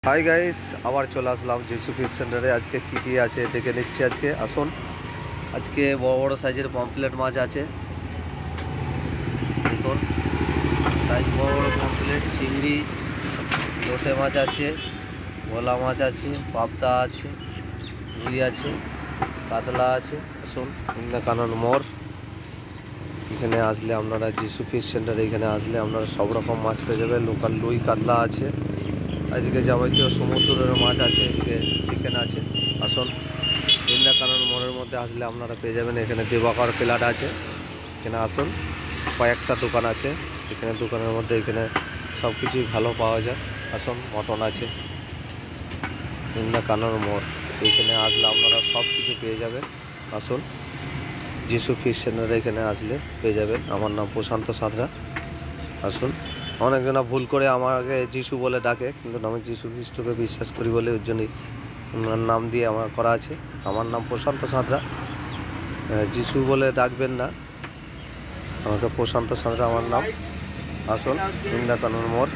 Hi guys, আবার চলে আসলাম যিশু ফিশ সেন্টারে। আজকে কি আছে দেখে নিচ্ছি। আজকে আসুন, আজকে বড় বড় সাইজের পমফ্লেট মাছ আছে। দেখুন, সাইজ বড় বড় পমফ্লেট, চিংড়ি, লোটে মাছ আছে, ভোলা মাছ আছে, পাবদা আছে, রুই আছে, কাতলা আছে। আসুন, ইন্দাকানন মোড়, এখানে আসলে আপনারা যিশু ফিশ সেন্টারে এখানে আসলে আপনারা সব রকম মাছ পেয়ে যাবেন। লোকাল রুই কাতলা আছে, এদিকে যাবতীয় সমুদ্রের মাছ আছে, এদিকে চিকেন আছে। আসুন, ইন্দাকানন মোড়ের মধ্যে আসলে আপনারা পেয়ে যাবেন। এখানে দিবাকর প্লাট আছে, এখানে আসুন। কয়েকটা দোকান আছে এখানে, দোকানের মধ্যে এখানে সব কিছুই ভালো পাওয়া যায়। আসুন, মটন আছে, ইন্দাকানন মোড়, এখানে আসলে আপনারা সব কিছু পেয়ে যাবেন। আসুন, যিশু ফিশ সেন্টারে এখানে আসলে পেয়ে যাবেন। আমার নাম প্রশান্ত সাঁতরা। আসুন, অনেকজনা ভুল করে আমাকে যিশু বলে ডাকে, কিন্তু আমি যিশু খ্রিস্টকে বিশ্বাস করি বলে ওই জন্যই ওনার নাম দিয়ে আমার করা আছে। আমার নাম প্রশান্ত সাঁতরা, যিশু বলে ডাকবেন না, আমাকে প্রশান্ত সাঁতরা আমার নাম। আসুন, ইন্দাকানন মোড়,